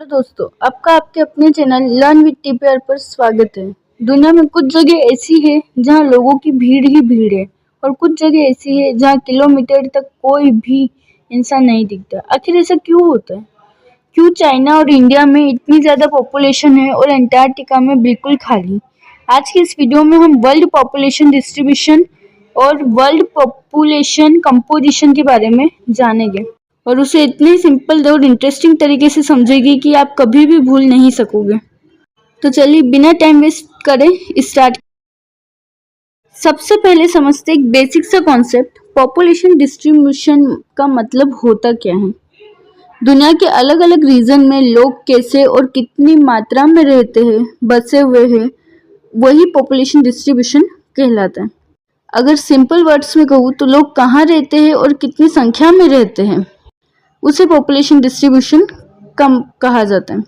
Hello दोस्तों, आपका आपके अपने चैनल लर्न विद टीपीआर पर स्वागत है। दुनिया में कुछ जगह ऐसी है जहां लोगों की भीड़ ही भीड़ है और कुछ जगह ऐसी है जहां किलोमीटर तक कोई भी इंसान नहीं दिखता। आखिर ऐसा क्यों होता है? क्यों चाइना और इंडिया में इतनी ज़्यादा पॉपुलेशन है और अंटार्कटिका में बिल्कुल खाली? आज की इस वीडियो में हम वर्ल्ड पॉपुलेशन डिस्ट्रीब्यूशन और वर्ल्ड पॉपुलेशन कंपोजिशन के बारे में जानेंगे और उसे इतने सिंपल और इंटरेस्टिंग तरीके से समझेगी कि आप कभी भी भूल नहीं सकोगे। तो चलिए बिना टाइम वेस्ट करे स्टार्ट। सबसे पहले समझते एक बेसिक सा कॉन्सेप्ट, पॉपुलेशन डिस्ट्रीब्यूशन का मतलब होता क्या है। दुनिया के अलग अलग रीजन में लोग कैसे और कितनी मात्रा में रहते हैं, बसे हुए हैं, वही पॉपुलेशन डिस्ट्रीब्यूशन कहलाता है। अगर सिंपल वर्ड्स में कहूँ तो लोग कहाँ रहते हैं और कितनी संख्या में रहते हैं, उसे पॉपुलेशन डिस्ट्रीब्यूशन कम कहा जाता है।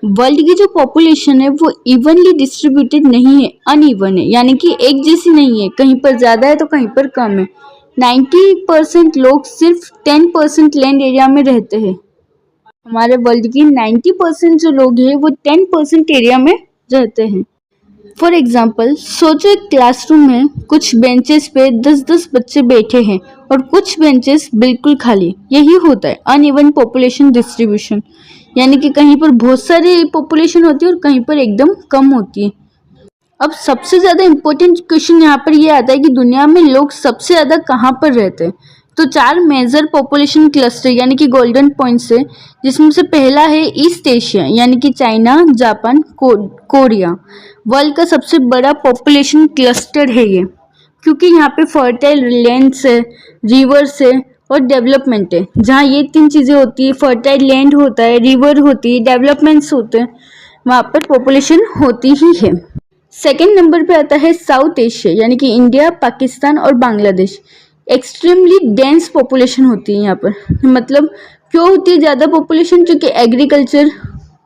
वर्ल्ड की जो पॉपुलेशन है वो इवनली डिस्ट्रीब्यूटेड नहीं है, अनइवन है, यानी कि एक जैसी नहीं है। कहीं पर ज़्यादा है तो कहीं पर कम है। 90% लोग सिर्फ 10% लैंड एरिया में रहते हैं। हमारे वर्ल्ड की 90% जो लोग हैं वो 10% एरिया में रहते हैं। फॉर एग्जाम्पल, सोचो एक क्लासरूम में कुछ बेंचेस पे 10-10 बच्चे बैठे हैं और कुछ बेंचेस बिल्कुल खाली। यही होता है अनइवन पॉपुलेशन डिस्ट्रीब्यूशन, यानी कि कहीं पर बहुत सारी पॉपुलेशन होती है और कहीं पर एकदम कम होती है। अब सबसे ज़्यादा इम्पोर्टेंट क्वेश्चन यहाँ पर ये आता है कि दुनिया में लोग सबसे ज़्यादा कहाँ पर रहते हैं। तो 4 मेजर पॉपुलेशन क्लस्टर यानी कि गोल्डन पॉइंट्स है, जिसमें से पहला है ईस्ट एशिया यानी कि चाइना, जापान, कोरिया। वर्ल्ड का सबसे बड़ा पॉपुलेशन क्लस्टर है ये, क्योंकि यहाँ पे फर्टाइल लैंड्स है, रिवर्स है और डेवलपमेंट है। जहाँ ये 3 चीज़ें होती है, फर्टाइल लैंड होता है, रिवर होती है, डेवलपमेंट्स होते हैं, वहाँ पर पॉपुलेशन होती ही है। सेकेंड नंबर पे आता है साउथ एशिया यानी कि इंडिया, पाकिस्तान और बांग्लादेश। एक्सट्रीमली डेंस पॉपुलेशन होती है यहाँ पर। मतलब क्यों होती है ज़्यादा पॉपुलेशन? क्योंकि एग्रीकल्चर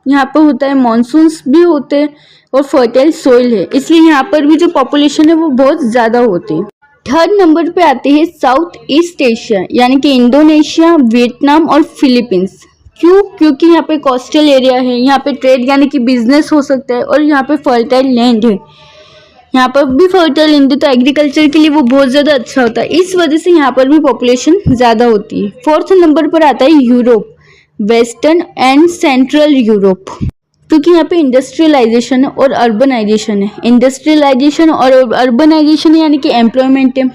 यहाँ पर होता है, मानसून्स भी होते हैं और फर्टाइल सोइल है, इसलिए यहाँ पर भी जो पॉपुलेशन है वो बहुत ज़्यादा होती है। थर्ड नंबर पे आते हैं साउथ ईस्ट एशिया यानी कि इंडोनेशिया, वियतनाम और फिलीपींस। क्यों? क्योंकि यहाँ पे कोस्टल एरिया है, यहाँ पे ट्रेड यानी कि बिजनेस हो सकता है और यहाँ पे फर्टाइल लैंड है। यहाँ पर भी फर्टाइल लैंड है तो एग्रीकल्चर के लिए वो बहुत ज़्यादा अच्छा होता है। इस वजह से यहाँ पर भी पॉपुलेशन ज़्यादा होती है। फोर्थ नंबर पर आता है Europe, western and central Europe, क्योंकि यहाँ पे इंडस्ट्रियलाइजेशन और अर्बनाइजेशन है। इंडस्ट्रियलाइजेशन और अर्बनाइजेशन यानी कि एम्प्लॉयमेंट है,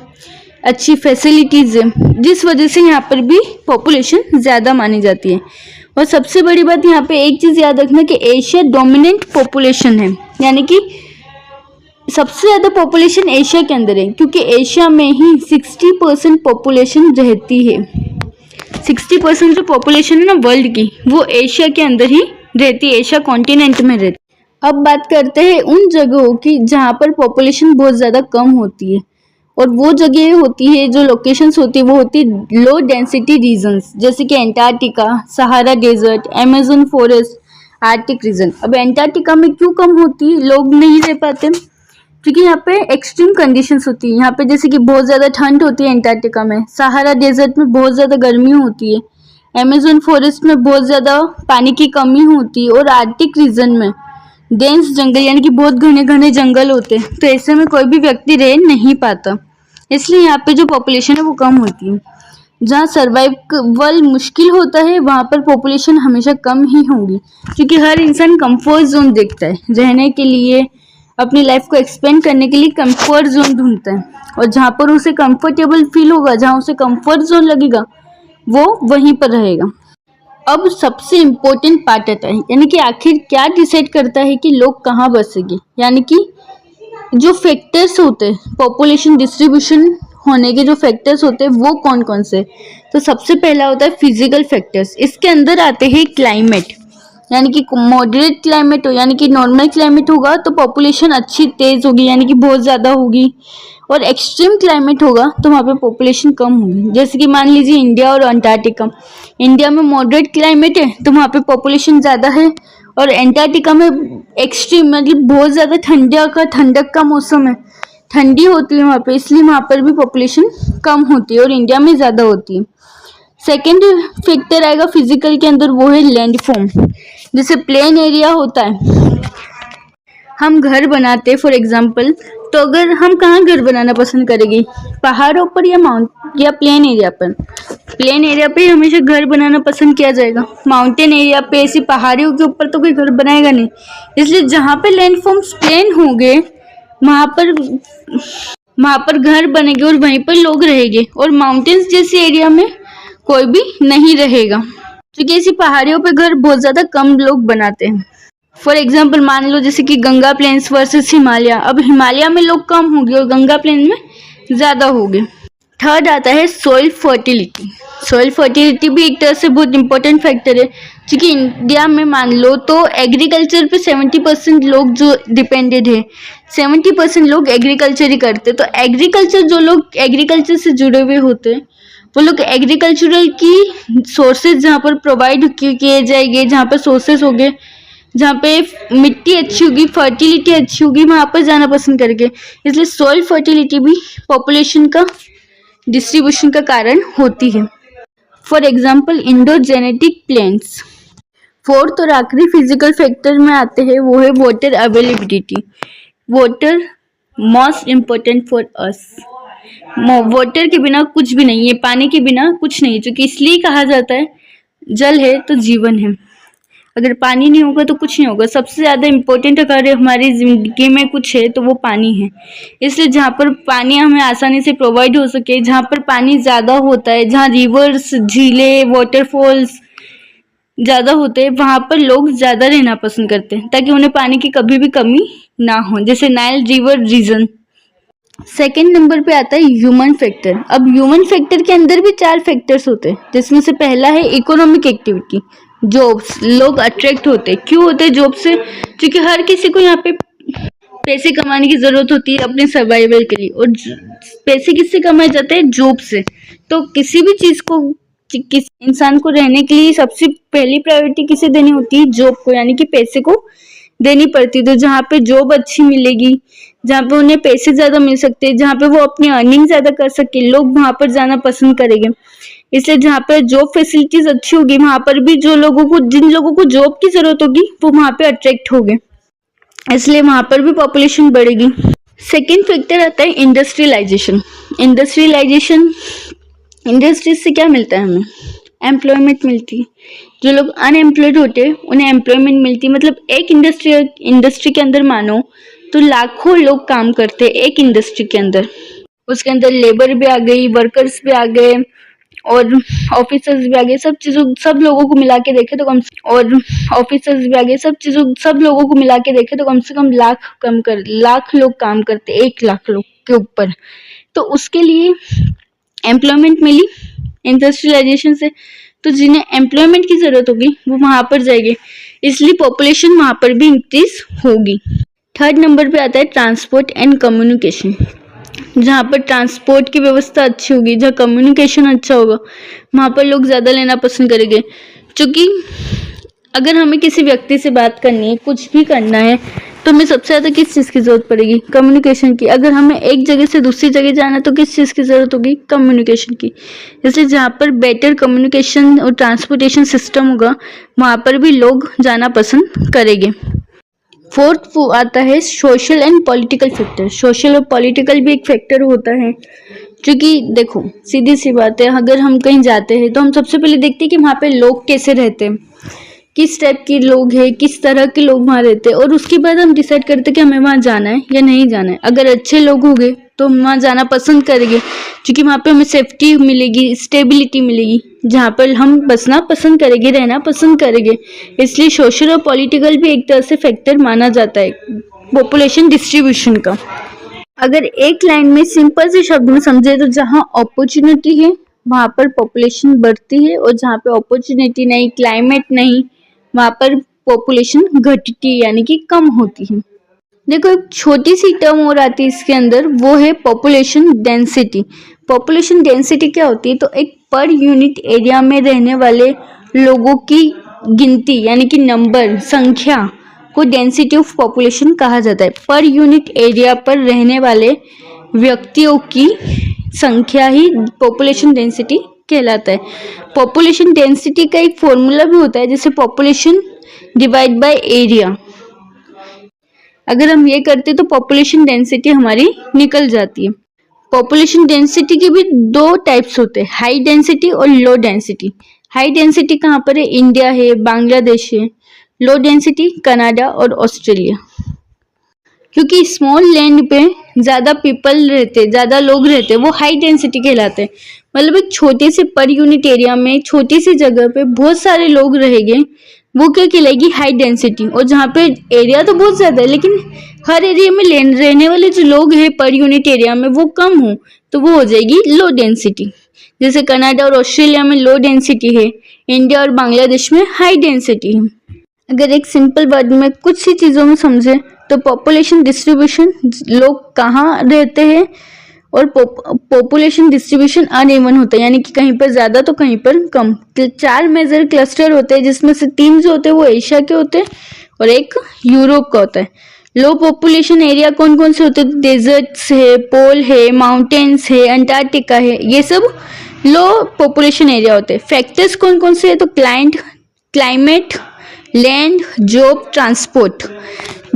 अच्छी फैसिलिटीज़ है, जिस वजह से यहाँ पर भी पॉपुलेशन ज़्यादा मानी जाती है। और सबसे बड़ी बात यहाँ पे एक चीज़ याद रखना कि एशिया डोमिनेंट पॉपुलेशन है, यानी कि सबसे ज़्यादा पॉपुलेशन एशिया के अंदर है, क्योंकि एशिया में ही 60% पॉपुलेशन रहती है। 60% जो पॉपुलेशन है ना वर्ल्ड की, वो एशिया के अंदर ही रहती है, एशिया कॉन्टिनेंट में रहती है। अब बात करते हैं उन जगहों की जहाँ पर पॉपुलेशन बहुत ज़्यादा कम होती है, और वो जगह होती है, जो लोकेशंस होती है वो होती है लो डेंसिटी रीजन्स, जैसे कि Antarctica, Sahara desert, Amazon forest, Arctic region. अब अंटार्कटिका में क्यों कम होती है, लोग नहीं रह पाते? क्योंकि यहाँ पे एक्सट्रीम कंडीशंस होती है। यहाँ पे जैसे कि बहुत ज़्यादा ठंड होती है अंटार्कटिका में, सहारा डेजर्ट में बहुत ज़्यादा गर्मी होती है, अमेजन फॉरेस्ट में बहुत ज़्यादा पानी की कमी होती है, और आर्टिक रीजन में डेंस जंगल यानी कि बहुत घने घने जंगल होते हैं। तो ऐसे में कोई भी व्यक्ति रह नहीं पाता, इसलिए यहाँ पे जो पॉपुलेशन है वो कम होती है। जहाँ सर्वाइवल मुश्किल होता है वहाँ पर पॉपुलेशन हमेशा कम ही होगी, क्योंकि हर इंसान कंफर्ट जोन देखता है रहने के लिए, अपनी लाइफ को एक्सपेंड करने के लिए कंफर्ट जोन ढूंढता है, और जहाँ पर उसे कंफर्टेबल फील होगा, जहाँ उसे कंफर्ट जोन लगेगा, वो वहीं पर रहेगा। अब सबसे इम्पोर्टेंट पार्ट आता है, यानी कि आखिर क्या डिसाइड करता है कि लोग कहाँ बसेंगे, यानी कि जो फैक्टर्स होते हैं पॉपुलेशन डिस्ट्रीब्यूशन होने के, जो फैक्टर्स होते हैं वो कौन कौन से? तो सबसे पहला होता है फिजिकल फैक्टर्स। इसके अंदर आते हैं क्लाइमेट, यानी कि मॉडरेट क्लाइमेट हो, यानी कि नॉर्मल क्लाइमेट होगा तो पॉपुलेशन अच्छी तेज होगी, यानी कि बहुत ज़्यादा होगी, और एक्सट्रीम क्लाइमेट होगा तो वहाँ पे पॉपुलेशन कम होगी। जैसे कि मान लीजिए इंडिया और अंटार्कटिका, इंडिया में मॉडरेट क्लाइमेट है तो वहाँ पे पॉपुलेशन ज़्यादा है, और अंटार्कटिका में एक्सट्रीम मतलब बहुत ज़्यादा ठंडक का मौसम है, ठंडी होती है वहाँ पे, इसलिए वहाँ पर भी पॉपुलेशन कम होती है और इंडिया में ज़्यादा होती है। सेकेंड फैक्टर आएगा फिजिकल के अंदर, वो है लैंडफॉर्म। जैसे प्लेन एरिया होता है, हम घर बनाते हैं फॉर एग्जांपल, तो अगर हम कहाँ घर बनाना पसंद करेंगे, पहाड़ों पर या प्लेन एरिया पर? प्लेन एरिया पे हमेशा घर बनाना पसंद किया जाएगा। माउंटेन एरिया पे, ऐसी पहाड़ियों के ऊपर तो कोई घर बनाएगा नहीं। इसलिए जहाँ पे लैंडफॉर्म्स प्लेन होंगे वहां पर घर बनेंगे और वहीं पर लोग रहेंगे, और माउंटेन्स जैसे एरिया में कोई भी नहीं रहेगा, क्योंकि ऐसी पहाड़ियों पे घर बहुत ज्यादा कम लोग बनाते हैं। फॉर एग्जाम्पल मान लो जैसे कि गंगा प्लेन्स वर्सेस हिमालय, अब हिमालय में लोग कम होंगे और गंगा प्लेन में ज्यादा होंगे। थर्ड आता है सॉइल फर्टिलिटी। सॉइल फर्टिलिटी भी एक तरह से बहुत इंपॉर्टेंट फैक्टर है, क्योंकि इंडिया में मान लो तो एग्रीकल्चर पे 70% लोग जो डिपेंडेड है, 70% लोग एग्रीकल्चर ही करते। तो एग्रीकल्चर, जो लोग एग्रीकल्चर से जुड़े हुए होते हैं वो लोग एग्रीकल्चरल की सोर्सेज जहाँ पर प्रोवाइड किए जाएंगे, जहाँ पर सोर्सेज होंगे, जहाँ पे मिट्टी अच्छी होगी, फर्टिलिटी अच्छी होगी, वहां पर जाना पसंद करेंगे। इसलिए सॉइल फर्टिलिटी भी पॉपुलेशन का डिस्ट्रीब्यूशन का कारण होती है। For example endogenetic plants. Fourth और आखिरी फिजिकल फैक्टर में आते हैं, वो है water availability. Water most important for us. Water के बिना कुछ भी नहीं है, पानी के बिना कुछ नहीं है, क्योंकि इसलिए कहा जाता है जल है तो जीवन है। अगर पानी नहीं होगा तो कुछ नहीं होगा। सबसे ज्यादा इम्पोर्टेंट अगर हमारी जिंदगी में कुछ है तो वो पानी है। इसलिए जहाँ पर पानी हमें आसानी से प्रोवाइड हो सके, जहाँ पर पानी ज्यादा होता है, जहाँ रिवर्स, झीलें, वाटरफॉल्स ज्यादा होते हैं, वहां पर लोग ज्यादा रहना पसंद करते हैं, ताकि उन्हें पानी की कभी भी कमी ना हो। जैसे Nile river region. Second number पे आता है ह्यूमन फैक्टर। अब ह्यूमन फैक्टर के अंदर भी 4 फैक्टर्स होते हैं, जिसमें से पहला है इकोनॉमिक एक्टिविटी। जॉब्स, लोग अट्रैक्ट होते हैं। क्यों होते हैं जॉब से? क्योंकि हर किसी को यहाँ पे पैसे कमाने की जरूरत होती है अपने सर्वाइवल के लिए, और पैसे किससे कमाए जाते हैं? जॉब से। तो किसी भी चीज को, किस इंसान को रहने के लिए सबसे पहली प्रायोरिटी किसे देनी होती है? जॉब को, यानी कि पैसे को देनी पड़ती है। तो जहाँ पे जॉब अच्छी मिलेगी, जहाँ पे उन्हें पैसे ज्यादा मिल सकते हैं, जहाँ पे वो अपनी अर्निंग ज्यादा कर सके, लोग वहां पर जाना पसंद करेंगे। इसलिए जहाँ पे जॉब फैसिलिटीज अच्छी होगी, वहां पर भी जिन लोगों को जॉब की जरूरत होगी वो वहां पे अट्रैक्ट होंगे, इसलिए वहां पर भी पॉपुलेशन बढ़ेगी। सेकेंड फैक्टर आता है इंडस्ट्रियलाइजेशन। इंडस्ट्रीज से क्या मिलता है हमें? एम्प्लॉयमेंट मिलती है। जो लोग अनएम्प्लॉयड होते हैं उन्हें एम्प्लॉयमेंट मिलती है। मतलब एक इंडस्ट्री के अंदर मानो तो लाखों लोग काम करते हैं एक इंडस्ट्री के अंदर। उसके अंदर लेबर भी आ गई, वर्कर्स भी आ गए और ऑफिसर्स भी आ गए। सब लोगों को मिला के देखे तो कम से कम लाख लोग काम करते, 1 लाख लोग के ऊपर। तो उसके लिए एम्प्लॉयमेंट मिली इंडस्ट्रियलाइजेशन से। तो जिन्हें एम्प्लॉयमेंट की जरूरत होगी वो वहां पर जाएंगे, इसलिए पॉपुलेशन वहां पर भी इंक्रीज होगी। थर्ड नंबर पे आता है ट्रांसपोर्ट एंड कम्युनिकेशन। जहाँ पर ट्रांसपोर्ट की व्यवस्था अच्छी होगी, जहाँ कम्युनिकेशन अच्छा होगा, वहां पर लोग ज्यादा लेना पसंद करेंगे। क्योंकि अगर हमें किसी व्यक्ति से बात करनी है, कुछ भी करना है, तो हमें सबसे ज्यादा किस चीज की जरूरत पड़ेगी? कम्युनिकेशन की। अगर हमें एक जगह से दूसरी जगह जाना है तो किस चीज की जरूरत होगी? कम्युनिकेशन की। इसलिए जहाँ पर बेटर कम्युनिकेशन और ट्रांसपोर्टेशन सिस्टम होगा वहां पर भी लोग जाना पसंद करेंगे। फोर्थ आता है social and political factor. Social और पॉलिटिकल भी एक फैक्टर होता है, क्योंकि देखो सीधी सी बात है, अगर हम कहीं जाते हैं तो हम सबसे पहले देखते हैं कि वहाँ पे लोग कैसे रहते हैं, किस टाइप के लोग हैं, किस तरह के लोग वहाँ रहते हैं, और उसके बाद हम डिसाइड करते हैं कि हमें वहाँ जाना है या नहीं जाना है। अगर अच्छे लोग होंगे तो हम वहाँ जाना पसंद करेंगे, क्योंकि वहाँ पे हमें सेफ्टी मिलेगी, स्टेबिलिटी मिलेगी, जहाँ पर हम बसना पसंद करेंगे, रहना पसंद करेंगे। इसलिए सोशल और पॉलिटिकल भी एक तरह से फैक्टर माना जाता है पॉपुलेशन डिस्ट्रीब्यूशन का। अगर एक लाइन में सिंपल से शब्द में समझे तो जहाँ अपॉर्चुनिटी है वहां पर पॉपुलेशन बढ़ती है, और जहाँ पे अपॉर्चुनिटी नहीं, क्लाइमेट नहीं, वहां पर पॉपुलेशन घटती है, यानी कि कम होती है। देखो एक छोटी सी टर्म और आती है इसके अंदर, वो है पॉपुलेशन डेंसिटी। पॉपुलेशन डेंसिटी क्या होती है? तो एक पर यूनिट एरिया में रहने वाले लोगों की गिनती, यानी कि नंबर, संख्या को डेंसिटी ऑफ पॉपुलेशन कहा जाता है। पर यूनिट एरिया पर रहने वाले व्यक्तियों की संख्या ही पॉपुलेशन डेंसिटी कहलाता है। पॉपुलेशन डेंसिटी का एक फॉर्मूला भी होता है, जैसे पॉपुलेशन डिवाइड बाय एरिया। अगर हम ये करते तो पॉपुलेशन डेंसिटी हमारी निकल जाती है। पॉपुलेशन डेंसिटी के भी दो टाइप्स होते हैं, हाई डेंसिटी और लो डेंसिटी। हाई डेंसिटी कहाँ पर है? इंडिया है, बांग्लादेश है। लो डेंसिटी कनाडा और ऑस्ट्रेलिया। क्योंकि स्मॉल लैंड पे ज्यादा पीपल रहते, ज्यादा लोग रहते, वो हाई डेंसिटी कहलाते हैं। मतलब एक छोटे से पर यूनिट एरिया में छोटी सी जगह पे बहुत सारे लोग रहेंगे, वो क्या कहलाएगी? High density. और जहाँ पे एरिया तो बहुत ज्यादा है लेकिन हर एरिया में रहने वाले जो लोग हैं पर यूनिट एरिया में वो कम हो, तो वो हो जाएगी लो डेंसिटी। जैसे कनाडा और ऑस्ट्रेलिया में लो डेंसिटी है, इंडिया और बांग्लादेश में हाई डेंसिटी है। अगर एक सिंपल वर्ड में कुछ ही चीजों में समझे तो पॉपुलेशन डिस्ट्रीब्यूशन, लोग कहाँ रहते हैं, और पॉपुलेशन डिस्ट्रीब्यूशन अनइवन होता है, यानी कि कहीं पर ज्यादा तो कहीं पर कम। तो 4 मेजर क्लस्टर होते हैं, जिसमें से 3 जो होते हैं वो एशिया के होते हैं और एक यूरोप का होता है। लो पॉपुलेशन एरिया कौन कौन से होते हैं? डेजर्ट्स है, पोल है, माउंटेन्स है, अंटार्कटिका है, ये सब लो पॉपुलेशन एरिया होते हैं। फैक्टर्स कौन कौन से है? तो climate, land, job, transport.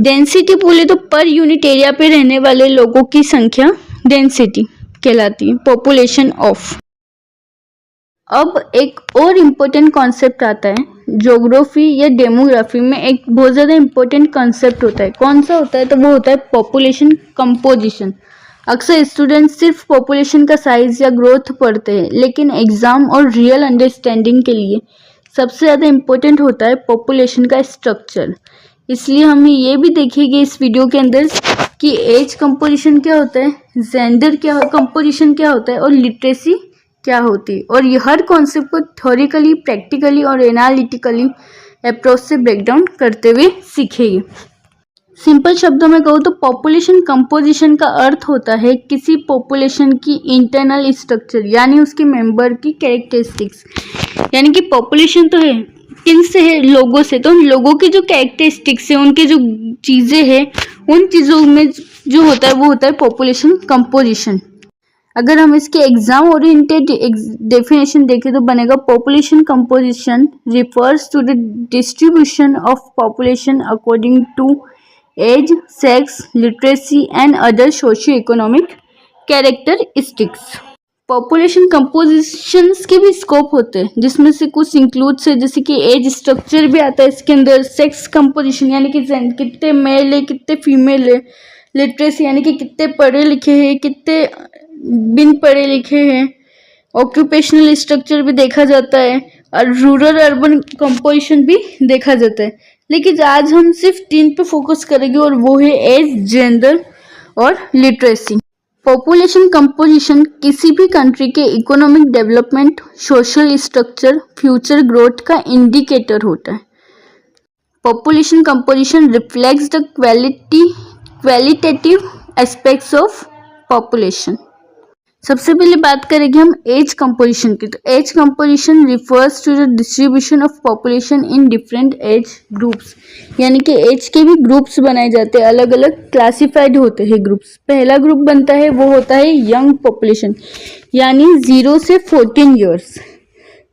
Density बोले तो पर यूनिट एरिया पे रहने वाले लोगों की संख्या डेंसिटी कहलाती है, पॉपुलेशन ऑफ। अब एक और इम्पोर्टेंट कॉन्सेप्ट आता है, ज्योग्राफी या डेमोग्राफी में एक बहुत ज़्यादा इम्पोर्टेंट कॉन्सेप्ट होता है। कौन सा होता है? तो वो होता है पॉपुलेशन कंपोजिशन। अक्सर स्टूडेंट सिर्फ पॉपुलेशन का साइज या ग्रोथ पढ़ते हैं, लेकिन एग्जाम और रियल अंडरस्टैंडिंग के लिए सबसे ज़्यादा इम्पोर्टेंट होता है पॉपुलेशन का स्ट्रक्चर। इसलिए हमें ये भी देखेंगे इस वीडियो के अंदर कि एज कंपोजिशन क्या होता है, जेंडर क्या कंपोजिशन क्या होता है और लिटरेसी क्या होती है। और ये हर कॉन्सेप्ट को थ्योरिकली, प्रैक्टिकली और एनालिटिकली अप्रोच से ब्रेकडाउन करते हुए सीखेंगे। सिंपल शब्दों में कहूँ तो पॉपुलेशन कंपोजिशन का अर्थ होता है किसी पॉपुलेशन की इंटरनल स्ट्रक्चर, यानी उसके मेंबर की कैरेक्टरिस्टिक्स। यानी कि पॉपुलेशन तो है, किन से है? लोगों से। तो लोगों की जो कैरेक्टरिस्टिक्स है, उनके जो चीज़ें हैं, उन चीज़ों में जो होता है वो होता है पॉपुलेशन कंपोजिशन। अगर हम इसके एग्जाम ओरिएंटेड डेफिनेशन देखें तो बनेगा population composition refers to the distribution of population according to age, sex, literacy and other socio economic characteristics. Population compositions के भी स्कोप होते हैं, जिसमें से कुछ इंक्लूड्स है, जैसे कि एज स्ट्रक्चर भी आता है इसके अंदर, सेक्स कंपोजिशन यानी कि कितने मेल है कितने फीमेल है, लिटरेसी यानी कि कितने पढ़े लिखे हैं कितने बिन पढ़े लिखे हैं, ऑक्यूपेशनल स्ट्रक्चर भी देखा जाता है और रूरल अर्बन कंपोजिशन भी देखा जाता है। लेकिन आज हम सिर्फ 3 पे फोकस करेंगे और वो है एज, जेंडर और लिटरेसी। पॉपुलेशन कंपोजिशन किसी भी कंट्री के economic development, social structure, future growth का इंडिकेटर होता है। Population composition reflects the qualitative aspects of population. सबसे पहले बात करेंगे हम एज कंपोजिशन की। तो age composition refers to the distribution of population in different age groups, यानी कि एज के भी ग्रुप्स बनाए जाते हैं, अलग अलग क्लासिफाइड होते हैं ग्रुप्स। पहला ग्रुप बनता है वो होता है यंग पॉपुलेशन, यानी 0 से 14 ईयर्स,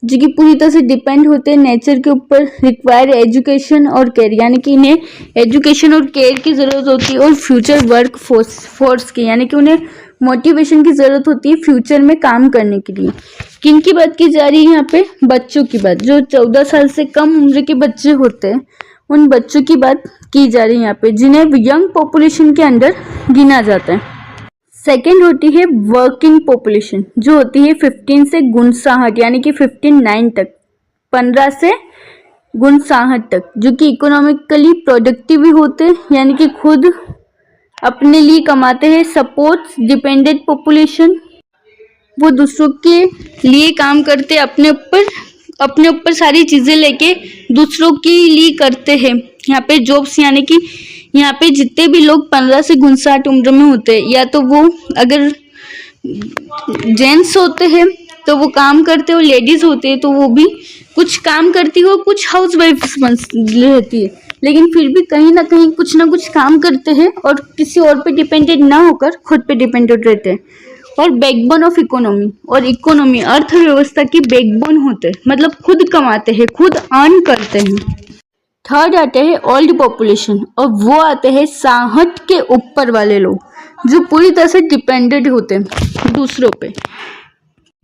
जो कि पूरी तरह से डिपेंड होते हैं नेचर के ऊपर, रिक्वायर एजुकेशन और केयर, यानी कि इन्हें एजुकेशन और केयर की ज़रूरत होती है, और फ्यूचर वर्क फोर्स की, यानी कि उन्हें मोटिवेशन की ज़रूरत होती है फ्यूचर में काम करने के लिए। किन की बात की जा रही है यहाँ पे? बच्चों की बात। जो 14 साल से कम उम्र के बच्चे होते हैं, उन बच्चों की बात की जा रही है यहाँ पे, जिन्हें यंग पॉपुलेशन के अंदर गिना जाता है। सेकेंड होती है वर्किंग पॉपुलेशन, जो होती है 15 से 59, यानी कि 59 तक, 15 से 59 तक, जो कि इकोनॉमिकली प्रोडक्टिव भी होते हैं, यानी कि खुद अपने लिए कमाते हैं। सपोर्ट डिपेंडेंट पॉपुलेशन, वो दूसरों के लिए काम करते हैं, अपने ऊपर सारी चीज़ें लेके दूसरों के लिए करते हैं। यहाँ पे जॉब्स, यानी कि यहाँ पे जितने भी लोग 15 से 59 उम्र में होते हैं, या तो वो अगर जेंट्स होते हैं तो वो काम करते हैं, और लेडीज होते हैं तो वो भी कुछ काम करती है, कुछ हाउस वाइफ रहती है, लेकिन फिर भी कहीं ना कहीं कुछ ना कुछ काम करते हैं और किसी और पे डिपेंडेंट ना होकर खुद पे डिपेंडेंट रहते हैं। और बैकबोन ऑफ इकोनॉमी, और इकोनॉमी अर्थव्यवस्था की बैकबोन होते हैं, मतलब खुद कमाते हैं, खुद अर्न करते हैं। थर्ड आते हैं ओल्ड पॉपुलेशन, और वो आते हैं 60 के ऊपर वाले लोग जो पूरी तरह से डिपेंडेंट होते हैं दूसरों पे।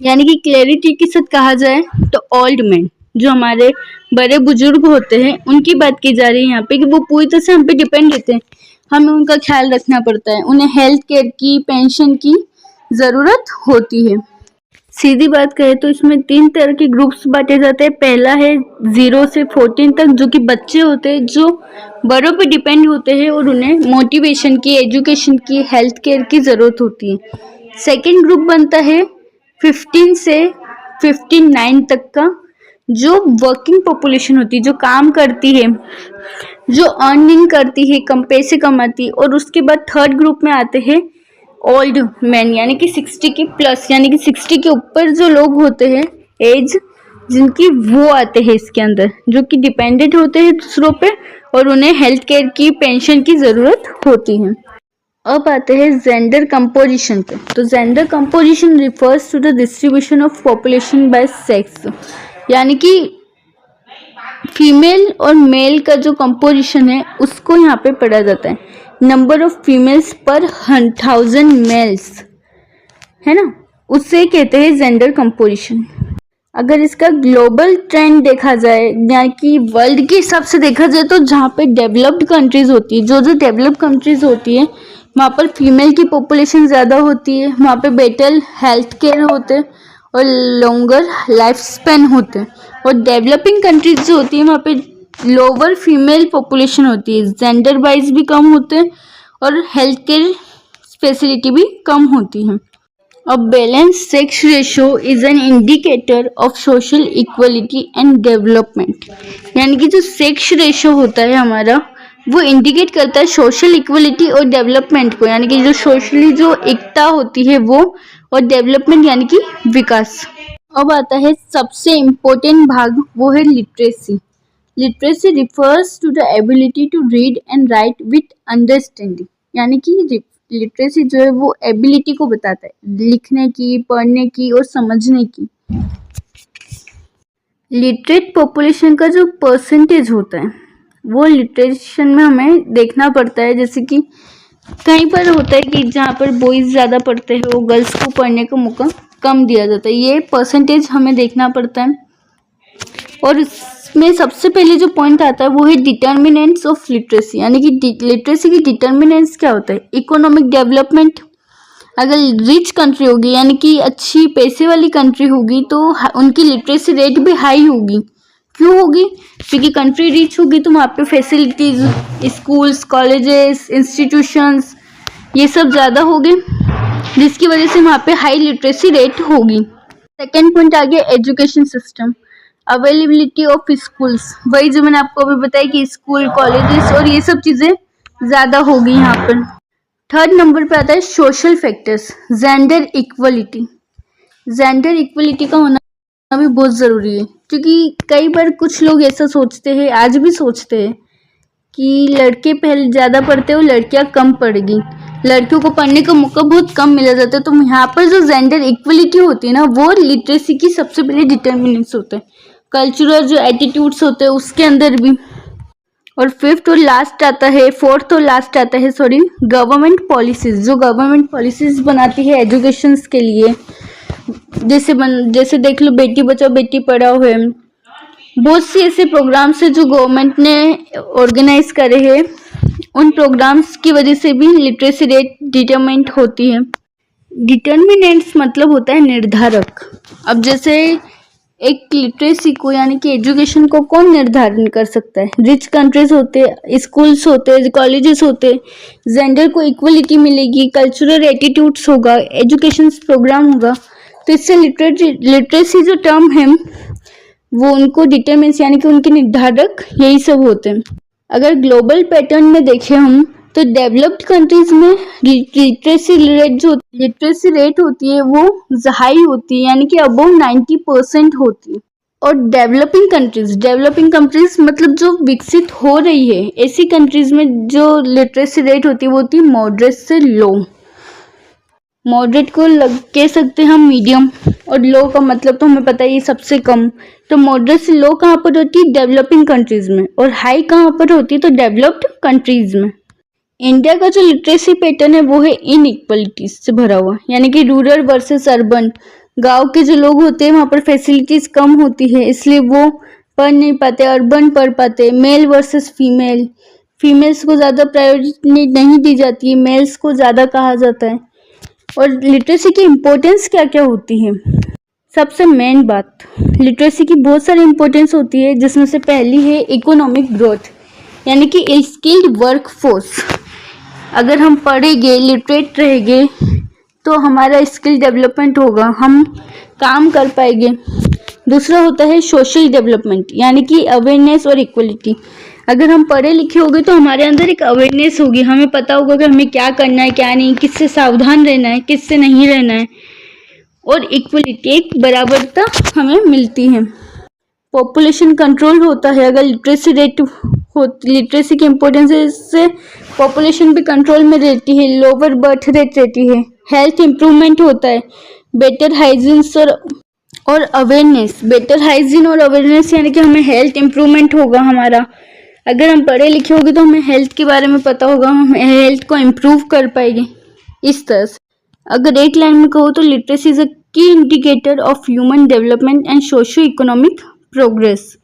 यानी कि क्लैरिटी के साथ कहा जाए तो ओल्ड मैन, जो हमारे बड़े बुजुर्ग होते हैं, उनकी बात की जा रही है यहाँ पे कि वो पूरी तरह से हम पे डिपेंड रहते हैं, हमें उनका ख्याल रखना पड़ता है, उन्हें हेल्थ केयर की, पेंशन की जरूरत होती है। सीधी बात करें तो इसमें 3 तरह के ग्रुप्स बांटे जाते हैं। पहला है 0 से 14 तक, जो कि बच्चे होते हैं जो बड़ों पे डिपेंड होते हैं और उन्हें मोटिवेशन की, एजुकेशन की, हेल्थ केयर की जरूरत होती है। सेकेंड ग्रुप बनता है 15 से 59 तक का, जो वर्किंग पॉपुलेशन होती है, जो काम करती है, जो अर्निंग करती है, कम पैसे कमाती है। और उसके बाद थर्ड ग्रुप में आते हैं ओल्ड मैन, यानी कि 60 के प्लस, यानी कि 60 के ऊपर जो लोग होते हैं एज जिनकी, वो आते हैं इसके अंदर, जो कि डिपेंडेंट होते हैं दूसरों पे और उन्हें हेल्थ केयर की, पेंशन की जरूरत होती है। अब आते हैं जेंडर कंपोजिशन पे। तो gender composition refers to the distribution of population by sex, यानी कि फीमेल और मेल का जो कंपोजिशन है उसको यहाँ पे पढ़ा जाता है। नंबर ऑफ फीमेल्स पर 1000 मेल्स, है ना, उससे कहते हैं जेंडर कंपोजिशन। अगर इसका ग्लोबल ट्रेंड देखा जाए, यानी कि वर्ल्ड के हिसाब से देखा जाए, तो जहाँ पे डेवलप्ड कंट्रीज होती है, जो डेवलप्ड कंट्रीज होती है, वहाँ पर फीमेल की पॉपुलेशन ज़्यादा होती है, वहाँ पे बेटर हेल्थ केयर होते हैं और लॉन्गर लाइफ स्पेन होते हैं। और डेवलपिंग कंट्रीज जो होती है, वहाँ पे लोअर फीमेल पॉपुलेशन होती है, जेंडर वाइज भी कम होते हैं और हेल्थ केयर फैसिलिटी भी कम होती है। A balanced sex ratio is an indicator of social equality and development, यानी कि जो सेक्स रेशो होता है हमारा, वो इंडिकेट करता है सोशल इक्वलिटी और डेवलपमेंट को, यानी कि जो सोशली जो एकता होती है वो, और डेवलपमेंट यानी कि विकास। अब आता है सबसे इम्पोर्टेंट भाग, वो है literacy. Literacy refers to the ability to read and write with understanding, यानी कि लिटरेसी जो है वो एबिलिटी को बताता है, लिखने की, पढ़ने की और समझने की। लिटरेट पॉपुलेशन का जो परसेंटेज होता है वो लिटरेशन में हमें देखना पड़ता है। जैसे कि कहीं पर होता है कि जहाँ पर बॉयज़ ज़्यादा पढ़ते हैं वो गर्ल्स को पढ़ने का मौका कम दिया जाता है, ये परसेंटेज हमें देखना पड़ता है। और इसमें सबसे पहले जो पॉइंट आता है वो है डिटर्मिनेंट्स ऑफ लिटरेसी, यानी कि लिटरेसी की डिटर्मिनेंट्स क्या होता है। इकोनॉमिक डेवलपमेंट, अगर रिच कंट्री होगी, यानी कि अच्छी पैसे वाली कंट्री होगी, तो उनकी लिटरेसी रेट भी हाई होगी। क्यों होगी? क्योंकि कंट्री रिच होगी तो वहाँ पे फैसिलिटीज, स्कूल्स, कॉलेजेस, इंस्टीट्यूशंस, ये सब ज़्यादा होंगे, जिसकी वजह से वहाँ पे हाई लिटरेसी रेट होगी। सेकेंड पॉइंट आ गया education system, availability of schools, वही जो मैंने आपको अभी बताया कि स्कूल, कॉलेजेस और ये सब चीज़ें ज़्यादा होगी यहाँ पर। थर्ड नंबर पे आता है social factors, gender equality. Gender equality का होना भी बहुत ज़रूरी है, क्योंकि कई बार कुछ लोग ऐसा सोचते हैं, आज भी सोचते हैं, कि लड़के पहले ज़्यादा पढ़ते हो, लड़कियाँ कम पढ़ेगी, लड़कियों को पढ़ने का मौका बहुत कम मिला जाता है। तो यहाँ पर जो जेंडर इक्वलिटी होती है ना, वो लिटरेसी की सबसे पहले डिटर्मिनेंट्स होते हैं। कल्चरल जो एटीट्यूड्स होते हैं उसके अंदर भी। और फोर्थ और लास्ट आता है गवर्नमेंट पॉलिसीज, जो गवर्नमेंट पॉलिसीज बनाती है एजुकेशन के लिए। जैसे देख लो, बेटी बचाओ बेटी पढ़ाओ है, बहुत सी ऐसे प्रोग्राम्स है जो गवर्नमेंट ने ऑर्गेनाइज करे हैं। उन प्रोग्राम्स की वजह से भी लिटरेसी रेट डिटरमाइंड होती है। डिटर्मिनेंट्स मतलब होता है निर्धारक। अब जैसे एक लिटरेसी को, यानी कि एजुकेशन को कौन निर्धारण कर सकता है? रिच कंट्रीज होते, स्कूल्स होते, कॉलेजेस होते, जेंडर को इक्वलिटी मिलेगी, कल्चरल एटीट्यूड्स होगा, एजुकेशन प्रोग्राम होगा। तो इससे लिटरेसी जो टर्म है वो उनको डिटरमिन्स, यानी कि उनके निर्धारक यही सब होते हैं। अगर ग्लोबल पैटर्न में देखें हम, तो डेवलप्ड कंट्रीज में लिटरेसी रेट होती है वो हाई होती है, यानी कि अबव 90% होती है। और डेवलपिंग कंट्रीज मतलब जो विकसित हो रही है, ऐसी कंट्रीज में जो लिटरेसी रेट होती है वो होती है मॉडरेट से लो। मॉडरेट को कह सकते हैं हम मीडियम, और लो का मतलब तो हमें पता है ये सबसे कम। तो मॉडरेट से लो कहाँ पर होती है? डेवलपिंग कंट्रीज में। और हाई कहाँ पर होती है? तो डेवलप्ड कंट्रीज में। इंडिया का जो लिटरेसी पैटर्न है वो है इनइक्वलिटीज से भरा हुआ, यानी कि रूरल वर्सेस अर्बन। गांव के जो लोग होते हैं वहाँ पर फैसिलिटीज कम होती है, इसलिए वो पढ़ नहीं पाते, अर्बन पढ़ पाते। मेल वर्सेस फीमेल, फीमेल्स को ज़्यादा प्रायोरिटी नहीं दी जाती है, मेल्स को ज़्यादा कहा जाता है। और लिटरेसी की इम्पोर्टेंस क्या क्या होती है? सबसे मेन बात, लिटरेसी की बहुत सारी इम्पोर्टेंस होती है, जिसमें से पहली है इकोनॉमिक ग्रोथ, यानी कि स्किल्ड वर्क फोर्स। अगर हम पढ़ेंगे, लिटरेट रहेंगे, तो हमारा स्किल डेवलपमेंट होगा, हम काम कर पाएंगे। दूसरा होता है सोशल डेवलपमेंट, यानी कि अवेयरनेस और इक्वलिटी। अगर हम पढ़े लिखे होंगे तो हमारे अंदर एक अवेयरनेस होगी, हमें पता होगा कि हमें क्या करना है क्या नहीं, किससे सावधान रहना है किससे नहीं रहना है। और इक्वलिटी, एक बराबरता हमें मिलती है। पॉपुलेशन कंट्रोल होता है, अगर लिटरेसी रेट हो, लिटरेसी की इम्पोर्टेंस से पॉपुलेशन भी कंट्रोल में रहती है, लोअर बर्थ रेट रहती है। हेल्थ इंप्रूवमेंट होता है, बेटर हाइजीन और अवेयरनेस। बेटर हाइजीन और अवेयरनेस यानी कि हमें हेल्थ इंप्रूवमेंट होगा हमारा। अगर हम पढ़े लिखे होंगे तो हमें हेल्थ के बारे में पता होगा, हम हेल्थ को इम्प्रूव कर पाएंगे इस तरह से। अगर एक लाइन में कहो तो लिटरेसी इज अ की indicator of human development and socio economic progress.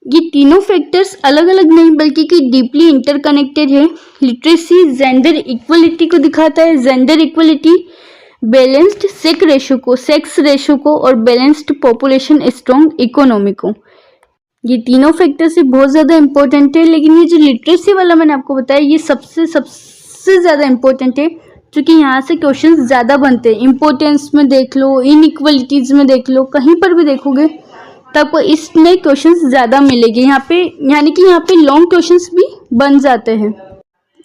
ये तीनों फैक्टर्स अलग अलग नहीं बल्कि कि डीपली इंटरकनेक्टेड है। लिटरेसी जेंडर इक्वलिटी को दिखाता है, gender equality balanced sex ratio को और बैलेंस्ड पॉपुलेशन स्ट्रॉन्ग इकोनॉमी को। ये तीनों फैक्टर से बहुत ज़्यादा इंपॉर्टेंट है, लेकिन ये जो लिटरेसी वाला मैंने आपको बताया ये सबसे ज़्यादा इंपॉर्टेंट है, क्योंकि यहाँ से क्वेश्चंस ज़्यादा बनते हैं। इंपॉर्टेंस में देख लो, इनइक्वलिटीज़ में देख लो, कहीं पर भी देखोगे तो आपको इसमें क्वेश्चंस ज़्यादा मिलेंगे यहाँ पे, यानी कि यहाँ पे लॉन्ग क्वेश्चंस भी बन जाते हैं।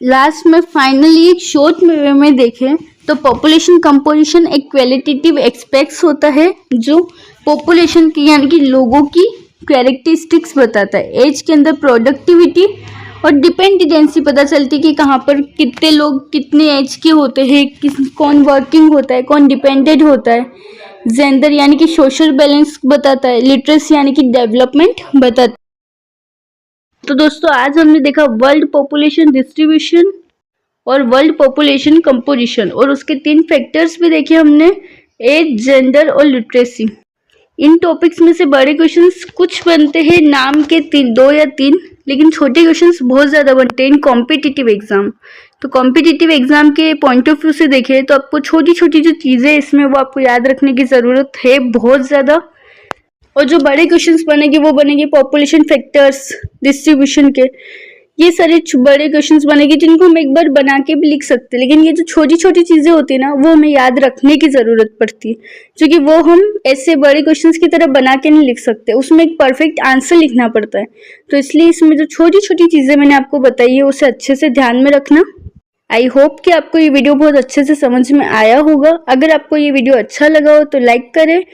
लास्ट में फाइनली एक शॉर्ट में देखें तो पॉपुलेशन कंपोजिशन एक क्वालिटेटिव एस्पेक्ट्स होता है, जो पॉपुलेशन की यानी कि लोगों की कैरेक्टरिस्टिक्स बताता है। एज के अंदर प्रोडक्टिविटी और डिपेंडेंसी पता चलती है कि कहाँ पर कितने लोग कितने एज के होते हैं, कौन वर्किंग होता है, कौन डिपेंडेंट होता है। जेंडर यानी कि सोशल बैलेंस बताता है। लिटरेसी यानी कि डेवलपमेंट बताता है। तो दोस्तों आज हमने देखा वर्ल्ड पॉपुलेशन डिस्ट्रीब्यूशन और वर्ल्ड पॉपुलेशन कंपोजिशन, और उसके 3 फैक्टर्स भी देखे हमने, एज, जेंडर और लिटरेसी। इन टॉपिक्स में से बड़े क्वेश्चंस कुछ बनते हैं नाम के 2 या 3, लेकिन छोटे क्वेश्चंस बहुत ज़्यादा बनते हैं इन कॉम्पिटिटिव एग्जाम। तो कॉम्पिटिटिव एग्जाम के पॉइंट ऑफ व्यू से देखें तो आपको छोटी छोटी जो चीज़ें इसमें वो आपको याद रखने की ज़रूरत है बहुत ज़्यादा। और जो बड़े क्वेश्चंस बनेंगे वो बनेंगे पॉपुलेशन फैक्टर्स, डिस्ट्रीब्यूशन के, ये सारे बड़े क्वेश्चंस बनेंगे जिनको हम एक बार बना के भी लिख सकते हैं। लेकिन ये जो छोटी छोटी चीज़ें होती है ना, वो हमें याद रखने की ज़रूरत पड़ती है, क्योंकि वो हम ऐसे बड़े क्वेश्चंस की तरह बना के नहीं लिख सकते, उसमें एक परफेक्ट आंसर लिखना पड़ता है। तो इसलिए इसमें जो छोटी छोटी चीज़ें मैंने आपको बताई है उसे अच्छे से ध्यान में रखना। आई होप कि आपको ये वीडियो बहुत अच्छे से समझ में आया होगा। अगर आपको ये वीडियो अच्छा लगा हो तो लाइक करें,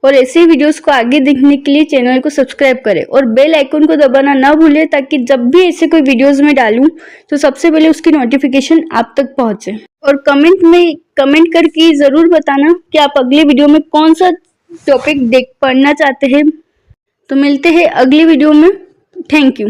और ऐसे ही वीडियोस को आगे देखने के लिए चैनल को सब्सक्राइब करें और बेल आइकन को दबाना ना भूलें, ताकि जब भी ऐसे कोई वीडियोस में डालूं तो सबसे पहले उसकी नोटिफिकेशन आप तक पहुंचे। और कमेंट में कमेंट करके ज़रूर बताना कि आप अगले वीडियो में कौन सा टॉपिक पढ़ना चाहते हैं। तो मिलते हैं अगले वीडियो में। Thank you.